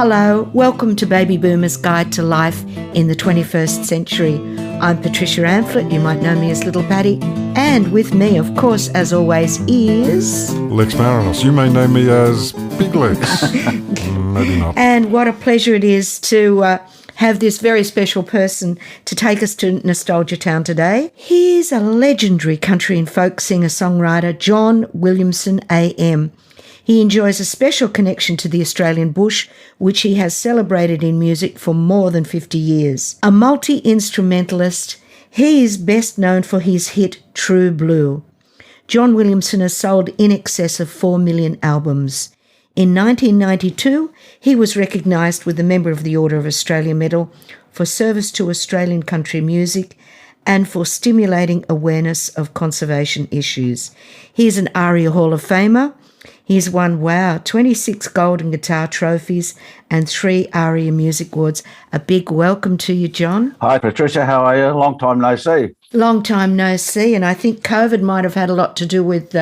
Hello, welcome to Baby Boomer's Guide to Life in the 21st Century. I'm Patricia Amphlett, you might know me as Little Patty, and with me, of course, as always, is... Lex Marinos. You may know me as Big Lex. Maybe not. And what a pleasure it is to have this very special person to take us to Nostalgia Town today. He's a legendary country and folk singer-songwriter, John Williamson AM. He enjoys a special connection to the Australian bush, which he has celebrated in music for more than 50 years. A multi-instrumentalist, he is best known for his hit True Blue. John Williamson has sold in excess of 4 million albums. In 1992, he was recognised with the Member of the Order of Australia Medal for service to Australian country music and for stimulating awareness of conservation issues. He is an ARIA Hall of Famer. He's won, 26 Golden Guitar trophies and 3 ARIA Music Awards. A big welcome to you, John. Hi, Patricia. How are you? Long time no see. Long time no see, and I think COVID might have had a lot to do with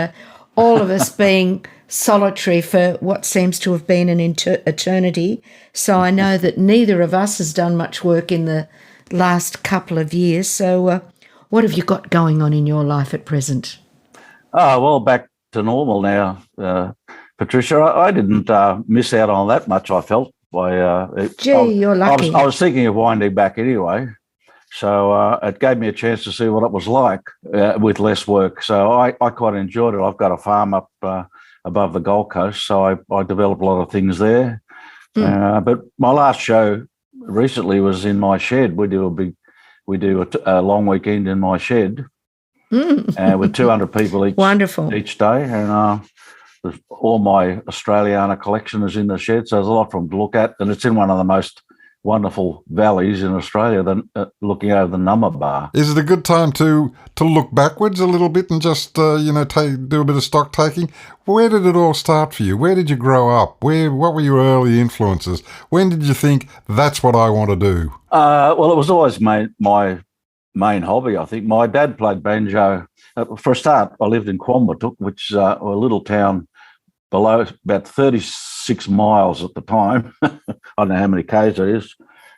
all of us being solitary for what seems to have been an eternity. So I know that neither of us has done much work in the last couple of years. So what have you got going on in your life at present? Oh, well, back to normal now, Patricia. I didn't miss out on that much, I felt. You're lucky. I was thinking of winding back anyway. So it gave me a chance to see what it was like with less work. So I quite enjoyed it. I've got a farm up above the Gold Coast, so I developed a lot of things there. But my last show recently was in my shed. We do a long weekend in my shed. With 200 people each day, and all my Australiana collection is in the shed, so there's a lot for them to look at, and it's in one of the most wonderful valleys in Australia, looking over the Nullarbor. Is it a good time to look backwards a little bit and just do a bit of stock taking? Where did it all start for you? Where did you grow up? What were your early influences? When did you think that's what I want to do? Well, it was always my main hobby, I think. My dad played banjo. For a start, I lived in Quambatook, which is a little town below, about 36 miles at the time. I don't know how many k's it is.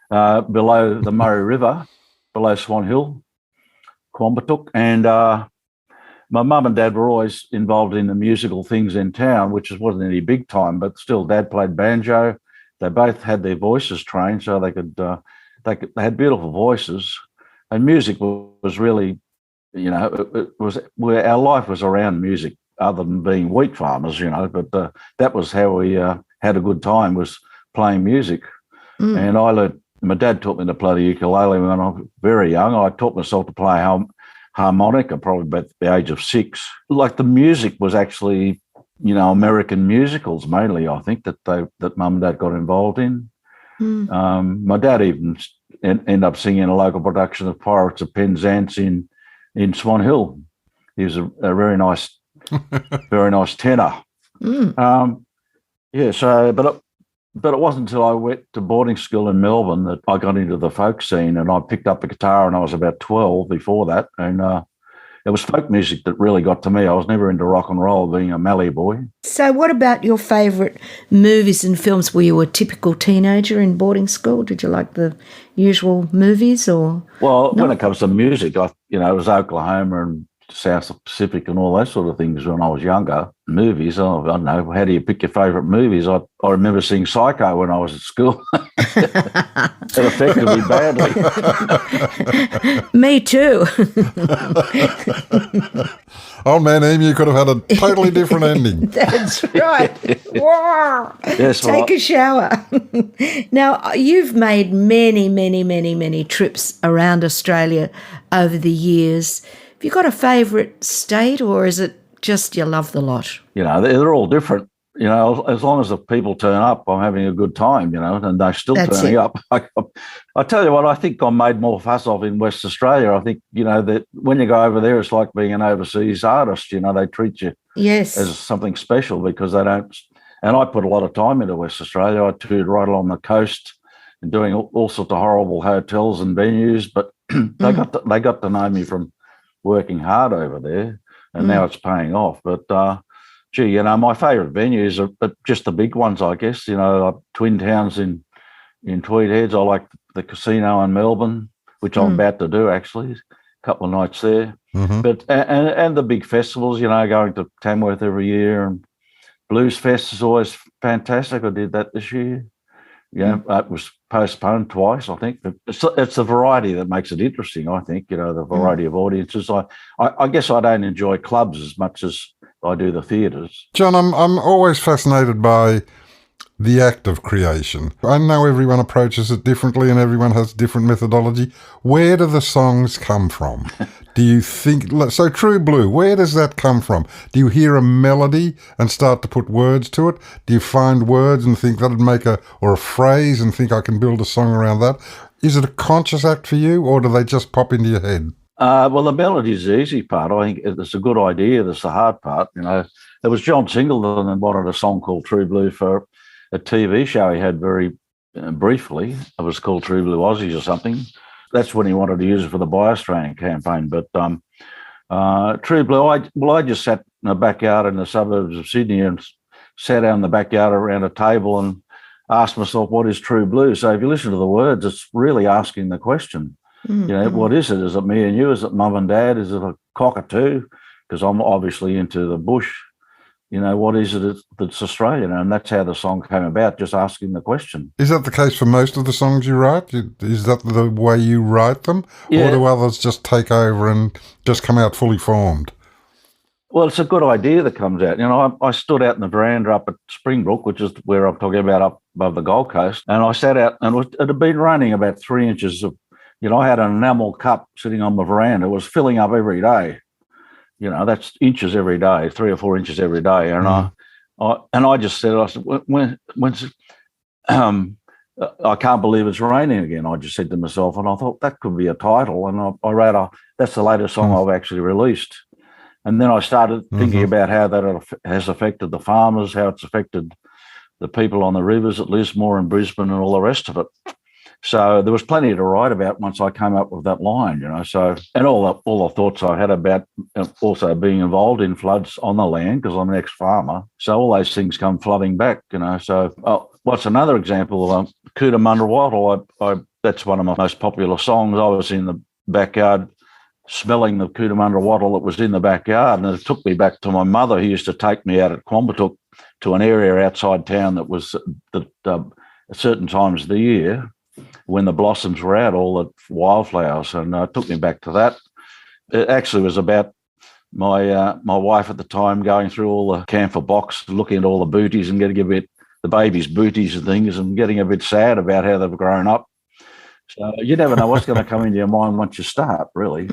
Below the Murray River, below Swan Hill, Quambatook. And my mum and dad were always involved in the musical things in town, which wasn't any big time, but still, Dad played banjo. They both had their voices trained, so they had beautiful voices. And music was really, it was where our life was around music, other than being wheat farmers, but that was how we had a good time, was playing music. And I learned, my dad taught me to play the ukulele when I was very young. I taught myself to play harmonica probably about the age of 6. Like, the music was actually, American musicals mainly, I think, that Mum and Dad got involved in. My dad even end up singing a local production of Pirates of Penzance in Swan Hill. He was a very nice, very nice tenor. But it wasn't until I went to boarding school in Melbourne that I got into the folk scene, and I picked up a guitar when I was about 12 before that, and it was folk music that really got to me. I was never into rock and roll, being a Mallee boy. So what about your favourite movies and films? Were you a typical teenager in boarding school? Did you like the usual movies or...? Well, when it comes to music, it was Oklahoma and South Pacific and all those sort of things when I was younger. Movies, I don't know, how do you pick your favourite movies? I remember seeing Psycho when I was at school. It affected me badly. Me too. Old Man Emu could have had a totally different ending. That's right. Yes, Take a shower. Now, you've made many trips around Australia over the years. Have you got a favourite state, or is it just you love the lot? They're all different. As long as the people turn up, I'm having a good time, and they're still turning up. I tell you what, I think I made more fuss of in West Australia. I think, that when you go over there, it's like being an overseas artist. They treat you as something special because they don't. And I put a lot of time into West Australia. I toured right along the coast and doing all sorts of horrible hotels and venues, but they got to know me from working hard over there, and now it's paying off. But gee, my favourite venues are just the big ones, I guess. Twin Towns in Tweed Heads. I like the casino in Melbourne, which I'm about to do actually. A couple of nights there. Mm-hmm. But and the big festivals, going to Tamworth every year, and Blues Fest is always fantastic. I did that this year. It was postponed twice, I think. But it's the variety that makes it interesting, I think, the variety of audiences. I guess I don't enjoy clubs as much as I do the theatres. John, I'm always fascinated by the act of creation. I know everyone approaches it differently and everyone has different methodology. Where do the songs come from? Do you think, so True Blue, where does that come from? Do you hear a melody and start to put words to it? Do you find words and think that'd make or a phrase and think I can build a song around that? Is it a conscious act for you, or do they just pop into your head? Well, the melody is the easy part. I think it's a good idea. That's the hard part. There was John Singleton that wanted a song called True Blue for a TV show he had very briefly. It was called True Blue Aussies or something. That's when he wanted to use it for the Buy Australian campaign. But True Blue, I just sat in the backyard in the suburbs of Sydney and sat down in the backyard around a table and asked myself, what is True Blue? So if you listen to the words, it's really asking the question. Mm-hmm. What is it? Is it me and you? Is it mum and dad? Is it a cockatoo? Because I'm obviously into the bush. What is it that's Australian? And that's how the song came about, just asking the question. Is that the case for most of the songs you write? Is that the way you write them? Yeah. Or do others just take over and just come out fully formed? Well, it's a good idea that comes out. I stood out in the veranda up at Springbrook, which is where I'm talking about up above the Gold Coast, and I sat out, and it had been raining about 3 inches of, I had an enamel cup sitting on the veranda. It was filling up every day. That's inches every day, 3 or 4 inches every day. And I just said, when's I can't believe it's raining again. I just said to myself, and I thought that could be a title. And I wrote, that's the latest song I've actually released. And then I started thinking about how that has affected the farmers, how it's affected the people on the rivers at Lismore and Brisbane and all the rest of it. So there was plenty to write about once I came up with that line, So, and all the thoughts I had about also being involved in floods on the land, because I'm an ex-farmer. So all those things come flooding back, So what's another example of Cootamundra Wattle? That's one of my most popular songs. I was in the backyard smelling the Cootamundra Wattle that was in the backyard, and it took me back to my mother, who used to take me out at Quambatook to an area outside town that was at certain times of the year, when the blossoms were out, all the wildflowers, and it took me back to that. It actually was about my wife at the time going through all the camphor box, looking at all the booties and getting a bit, the babies' booties and things, and getting a bit sad about how they've grown up. So you never know what's going to come into your mind once you start, really.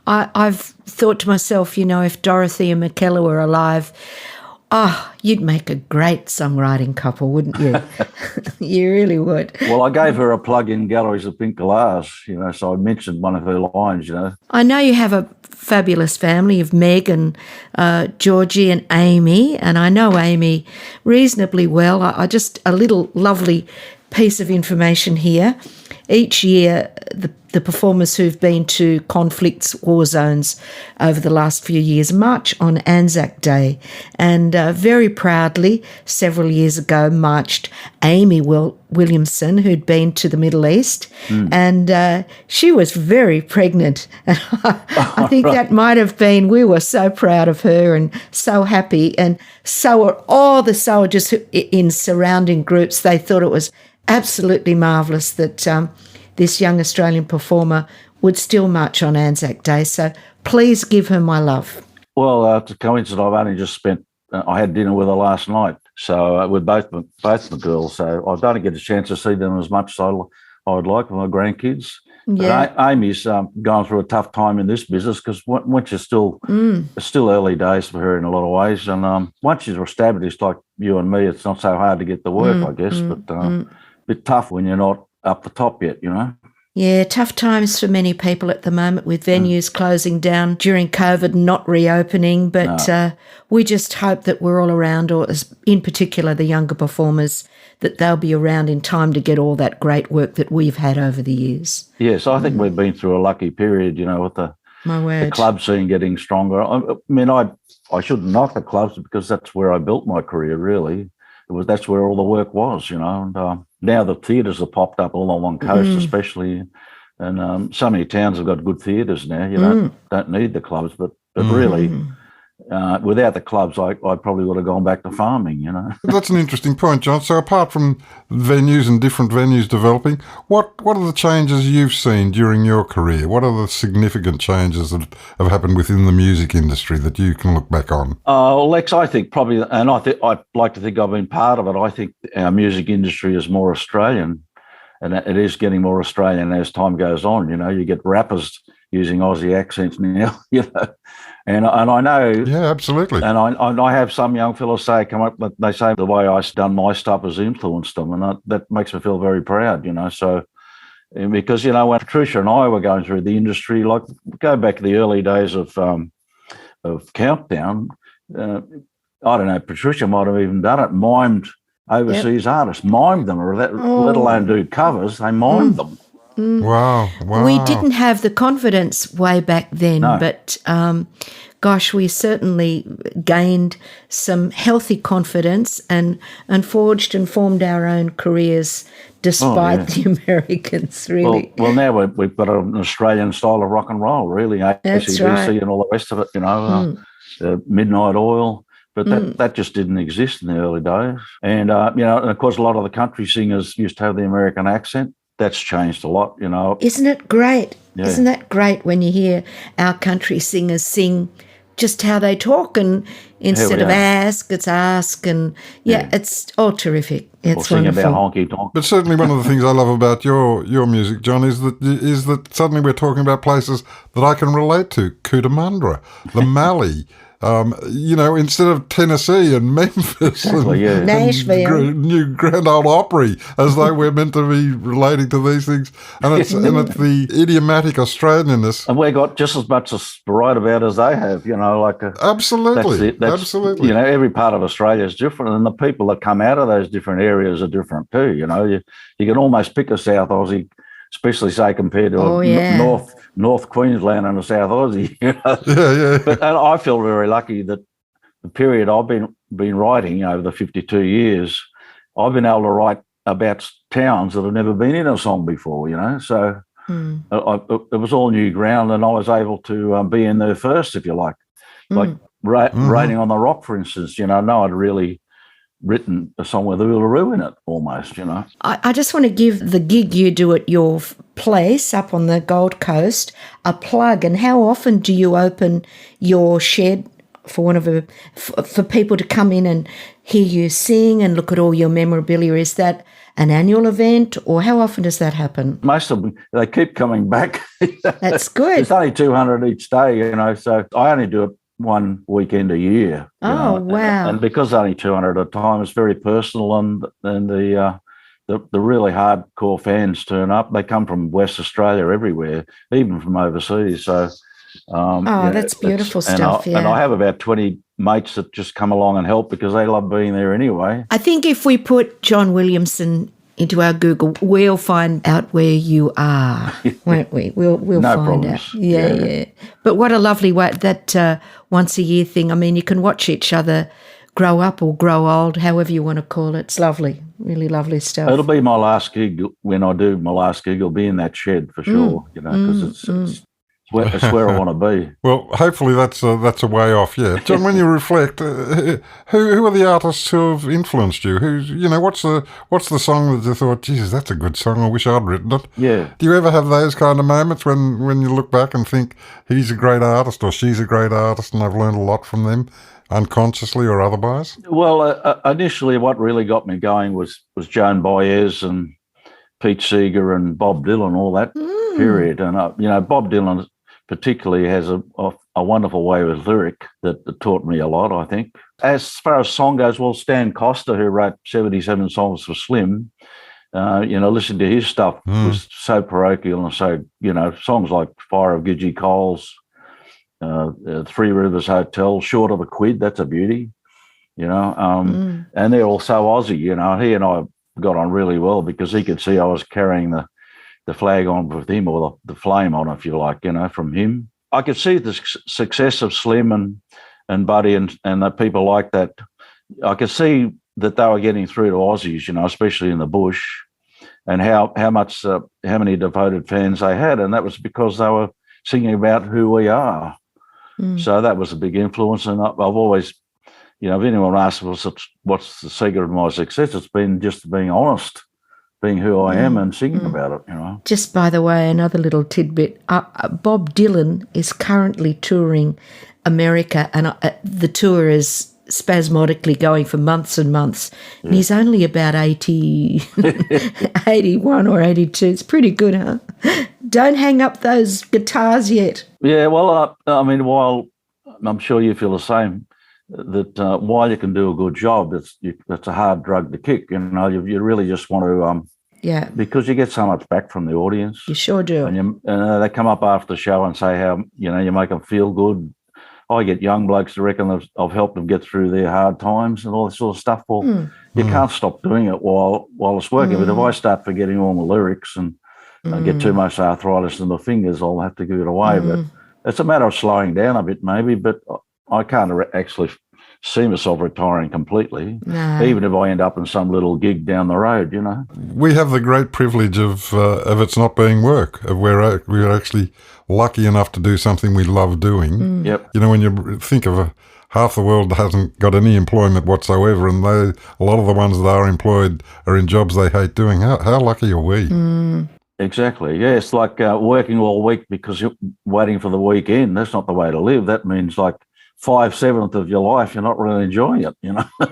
I've thought to myself, if Dorothy and McKellar were alive, you'd make a great songwriting couple, wouldn't you? You really would. Well, I gave her a plug in Galleries of Pink Galahs, so I mentioned one of her lines, I know you have a fabulous family of Meg and Georgie and Amy, and I know Amy reasonably well. I just a little lovely piece of information here. Each year, the performers who've been to conflicts, war zones over the last few years march on Anzac Day. And very proudly, several years ago, marched Amy Williamson, who'd been to the Middle East. And she was very pregnant. And I think that might have been, we were so proud of her and so happy. And so were all the soldiers in surrounding groups. They thought it was absolutely marvellous that this young Australian performer would still march on Anzac Day. So please give her my love. Well, it's a coincidence. I've only just I had dinner with her last night, so with both the girls. So I don't get a chance to see them as much as I would like with my grandkids. Yeah. But Amy's gone through a tough time in this business, because once it's still early days for her in a lot of ways. And once she's established, like you and me, it's not so hard to get the work, I guess. But a bit tough when you're not up the top yet, Yeah, tough times for many people at the moment, with venues closing down during COVID and not reopening. But we just hope that we're all around, or in particular the younger performers, that they'll be around in time to get all that great work that we've had over the years. Yes, I think we've been through a lucky period, with the club scene getting stronger. I mean, I I shouldn't knock the clubs because that's where I built my career. Really, that's where all the work was, And now the theatres have popped up all along the coast, especially, and so many towns have got good theatres now. You don't need the clubs, but really. Without the clubs, I probably would have gone back to farming, That's an interesting point, John. So apart from venues and different venues developing, what are the changes you've seen during your career? What are the significant changes that have happened within the music industry that you can look back on? Well, Lex, I think probably, and I'd like to think I've been part of it. I think our music industry is more Australian, and it is getting more Australian as time goes on. You get rappers using Aussie accents now, And I know, yeah, absolutely. And I have some young fellows they say the way I done my stuff has influenced them, and that makes me feel very proud, So because when Patricia and I were going through the industry, like go back to the early days of Countdown, I don't know, Patricia might have even done it, mimed overseas artists, mimed them, or let alone do covers, they mimed them. Wow. We didn't have the confidence way back then, but gosh, we certainly gained some healthy confidence and forged and formed our own careers despite the Americans, really. Well, now we've got an Australian style of rock and roll, really, AC/DC and all the rest of it, Midnight Oil. But that just didn't exist in the early days. And, and of course, a lot of the country singers used to have the American accent. That's changed a lot, Isn't it great? Yeah. Isn't that great when you hear our country singers sing just how they talk, and instead of ask, it's ask, and it's all terrific. It's sing wonderful. about honky tonk. But certainly one of the things I love about your music, John, is that suddenly we're talking about places that I can relate to. Cootamundra, the Mallee. Instead of Tennessee and Memphis and Nashville, New Grand Ole Opry, as though we're meant to be relating to these things, and it's the idiomatic Australianness. And we got just as much to write about as they have, Absolutely, absolutely. Every part of Australia is different, and the people that come out of those different areas are different too. You can almost pick a South Aussie, especially say compared to North Queensland and a South Aussie. Yeah. But and I feel very lucky that the period I've been writing over the 52 years, I've been able to write about towns that have never been in a song before. So it was all new ground, and I was able to be in there first, if you like Raining on the Rock, for instance. No, I'd really written a song with Uluru in it, almost, I just want to give the gig you do at your place up on the Gold Coast a plug. And how often do you open your shed for people to come in and hear you sing and look at all your memorabilia? Is that an annual event, or how often does that happen? Most of them, they keep coming back. That's good. It's only 200 each day, so I only do it one weekend a year. Wow. And because it's only 200 at a time, it's very personal, and the really hardcore fans turn up. They come from West Australia, everywhere, even from overseas. So, that's beautiful stuff. And I have about 20 mates that just come along and help because they love being there anyway. I think if we put John Williamson into our Google, we'll find out where you are, won't we? We'll no find problems. out. Yeah. But what a lovely way, that once a year thing. I mean, you can watch each other grow up or grow old, however you want to call it. It's lovely, really lovely stuff. It'll be my last gig. When I do my last gig, it'll be in that shed for sure, because it's where I want to be. Well, hopefully that's a way off. Yeah, John. When you reflect, who are the artists who have influenced you? What's the song that you thought, Jesus, that's a good song. I wish I'd written it. Yeah. Do you ever have those kind of moments when you look back and think he's a great artist or she's a great artist, and I've learned a lot from them, unconsciously or otherwise? Well, initially, what really got me going was Joan Baez and Pete Seeger and Bob Dylan, all that period. And Bob Dylan particularly has a wonderful way with lyric that taught me a lot, I think. As far as song goes, well, Stan Costa, who wrote 77 songs for Slim, listening to his stuff was so parochial, and so, songs like Fire of Gidgee Coles, Three Rivers Hotel, Short of a Quid, that's a beauty, and they're all so Aussie, He and I got on really well because he could see I was carrying the flag on with him, or the flame on, if you like, from him. I could see the success of Slim and Buddy and the people like that. I could see that they were getting through to Aussies, especially in the bush, and how many devoted fans they had, and that was because they were singing about who we are. So that was a big influence, and I've always, if anyone asks what's the secret of my success, it's been just being honest, being who I am, and singing about it. Just by the way, another little tidbit: Bob Dylan is currently touring America, and the tour is spasmodically going for months and months, and he's only about 80, 81 or 82. It's pretty good, huh? Don't hang up those guitars yet. Yeah, well, I mean, while I'm sure you feel the same, that while you can do a good job, it's a hard drug to kick. You really just want to, because you get so much back from the audience. You sure do. And they come up after the show and say how you make them feel good. I get young blokes to reckon I've helped them get through their hard times and all this sort of stuff. Well, you can't stop doing it while it's working. But if I start forgetting all the lyrics and I get too much arthritis in the fingers, I'll have to give it away. But it's a matter of slowing down a bit maybe, but I can't actually see myself retiring completely, even if I end up in some little gig down the road, We have the great privilege of it's not being work. We're actually lucky enough to do something we love doing. Yep. When you think of half the world hasn't got any employment whatsoever, and a lot of the ones that are employed are in jobs they hate doing. How lucky are we? Exactly. Yeah, it's like working all week because you're waiting for the weekend. That's not the way to live. That means like 5/7 of your life, you're not really enjoying it,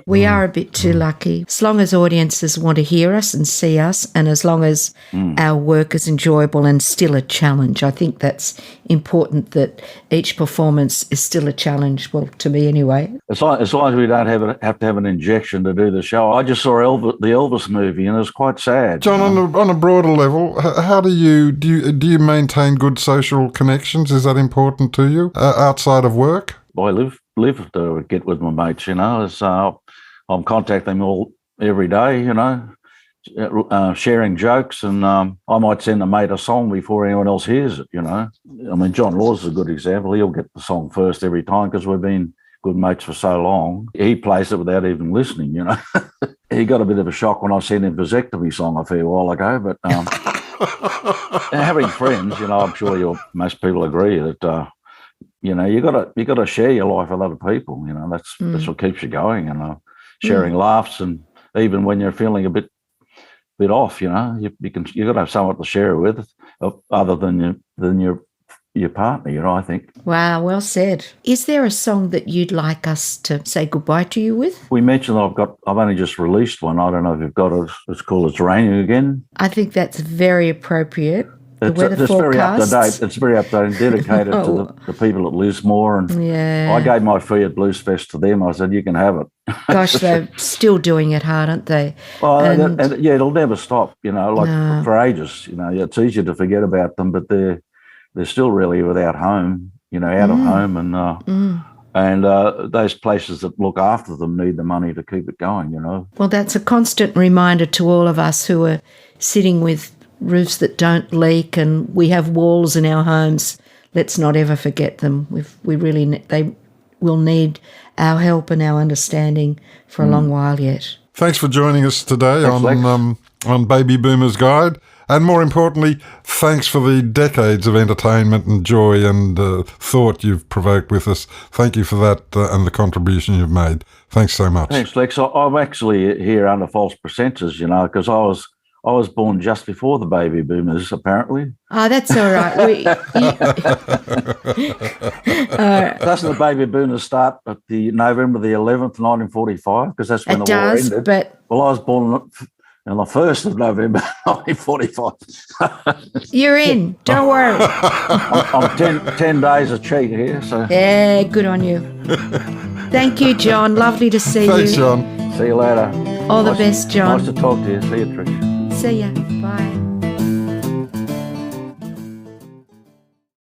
We are a bit too lucky. As long as audiences want to hear us and see us, and as long as our work is enjoyable and still a challenge, I think that's important, that each performance is still a challenge, well, to me anyway. As long as we don't have to have an injection to do the show. I just saw the Elvis movie, and it was quite sad. John, on a broader level, how do you maintain good social connections? Is that important to you outside of work? I live to get with my mates, as I'm contacting them all every day, sharing jokes, and I might send a mate a song before anyone else hears it, I mean, John Laws is a good example. He'll get the song first every time because we've been good mates for so long. He plays it without even listening, He got a bit of a shock when I sent him Vasectomy song a fair while ago, but having friends, I'm sure most people agree that you got to share your life with other people. That's what keeps you going, and sharing laughs, and even when you're feeling a bit off, you got to have someone to share it with, other than your partner. I think. Wow, well said. Is there a song that you'd like us to say goodbye to you with? We mentioned I've only just released one. I don't know if you've got it. It's called "It's Raining Again." I think that's very appropriate. It's very up to date. It's very up to date and dedicated to the people at Lismore. And I gave my fee at Blues Fest to them. I said, you can have it. Gosh, they're still doing it hard, aren't they? Well, and it'll never stop, for ages. It's easy to forget about them, but they're still really without home, out of home. And those places that look after them need the money to keep it going, Well, that's a constant reminder to all of us who are sitting with roofs that don't leak, and we have walls in our homes. Let's not ever forget them. They will need our help and our understanding for a long while yet. Thanks for joining us today on Baby Boomer's Guide, and more importantly, thanks for the decades of entertainment and joy and thought you've provoked with us. Thank you for that and the contribution you've made. Thanks so much. Thanks, Lex. I'm actually here under false pretenses, because I was born just before the baby boomers, apparently. Oh, that's all right. Doesn't the baby boomers start at the November the 11th, 1945? Because that's when the war ended. Well, I was born on the 1st of November, 1945. You're in. Don't worry. I'm 10 days a cheat here. So. Yeah, good on you. Thank you, John. Lovely to see you. Thanks, John. See you later. All the best, John. Nice to talk to you. See you, Trish. See ya. Bye.